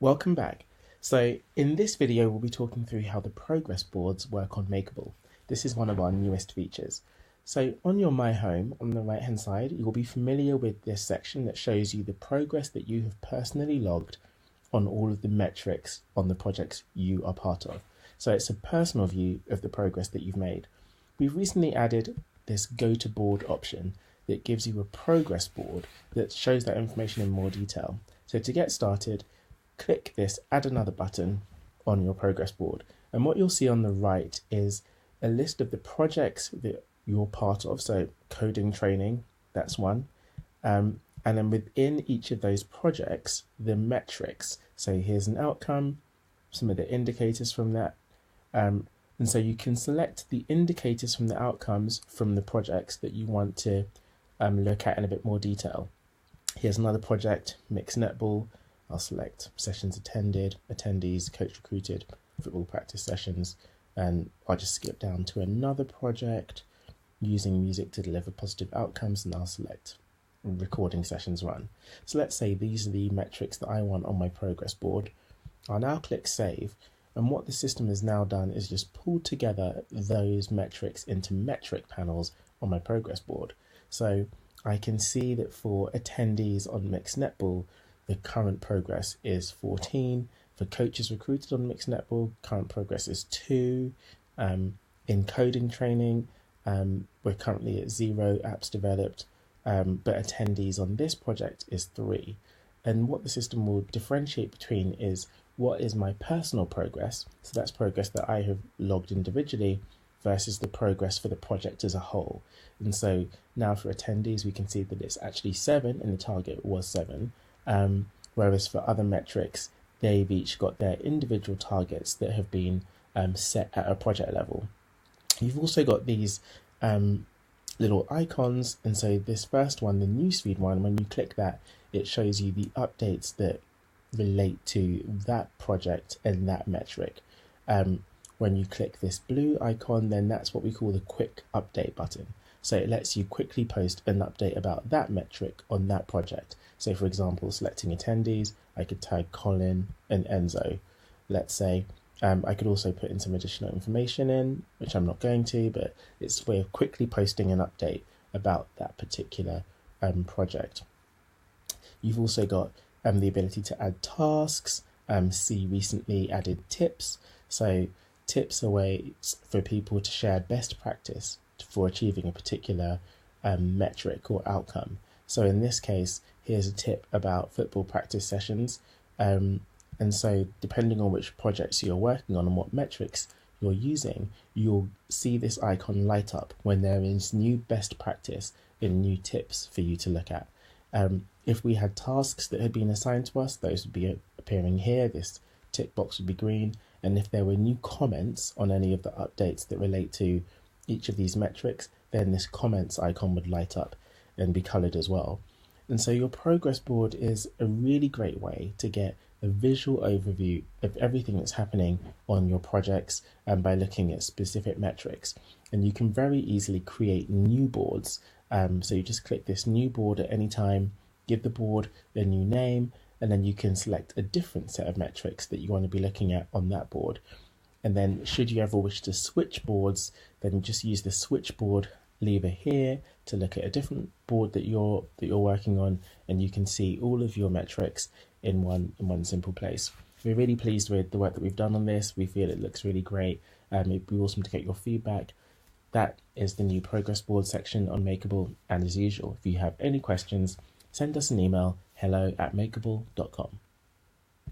Welcome back. So in this video, we'll be talking through how the progress boards work on Makerble. This is one of our newest features. So on your My Home, on the right hand side, you'll be familiar with this section that shows you the progress that you have personally logged on all of the metrics on the projects you are part of. So it's a personal view of the progress that you've made. We've recently added this Go to Board option that gives you a progress board that shows that information in more detail. So to get started, click this Add Another button on your progress board. And what you'll see on the right is a list of the projects that you're part of. So coding training, that's one. And then within each of those projects, the metrics. So here's an outcome, some of the indicators from that. And so you can select the indicators from the outcomes from the projects that you want to look at in a bit more detail. Here's another project, mixed netball. I'll select sessions attended, attendees, coach recruited, football practice sessions, and I'll just skip down to another project, using music to deliver positive outcomes, and I'll select recording sessions run. So let's say these are the metrics that I want on my progress board. I'll now click save, and what the system has now done is just pulled together those metrics into metric panels on my progress board. So I can see that for attendees on mixed netball, the current progress is 14. For coaches recruited on mixed netball, current progress is 2. In coding training, we're currently at 0 apps developed, but attendees on this project is 3. And what the system will differentiate between is what is my personal progress, so that's progress that I have logged individually, versus the progress for the project as a whole. And so now for attendees, we can see that it's actually 7 and the target was 7. Whereas for other metrics, they've each got their individual targets that have been set at a project level. You've also got these little icons, and so this first one, the newsfeed one, when you click that, it shows you the updates that relate to that project and that metric. When you click this blue icon, then that's what we call the quick update button. So it lets you quickly post an update about that metric on that project. So for example, selecting attendees, I could tag Colin and Enzo. Let's say I could also put in some additional information in, which I'm not going to, but it's a way of quickly posting an update about that particular project. You've also got the ability to add tasks, see recently added tips. So tips are ways for people to share best practice for achieving a particular metric or outcome. So in this case, here's a tip about football practice sessions. And so depending on which projects you're working on and what metrics you're using, you'll see this icon light up when there is new best practice and new tips for you to look at. If we had tasks that had been assigned to us, those would be appearing here. This tick box would be green. And if there were new comments on any of the updates that relate to each of these metrics, then this comments icon would light up and be colored as well. And so your progress board is a really great way to get a visual overview of everything that's happening on your projects and by looking at specific metrics. And you can very easily create new boards. So you just click this new board at any time, give the board a new name, and then you can select a different set of metrics that you want to be looking at on that board. And then should you ever wish to switch boards, then just use the switchboard lever here to look at a different board that you're working on, and you can see all of your metrics in one simple place. We're really pleased with the work that we've done on this. We feel it looks really great. It'd be awesome to get your feedback. That is the new progress board section on Makerble, and as usual, if you have any questions, send us an email, hello@makerble.com.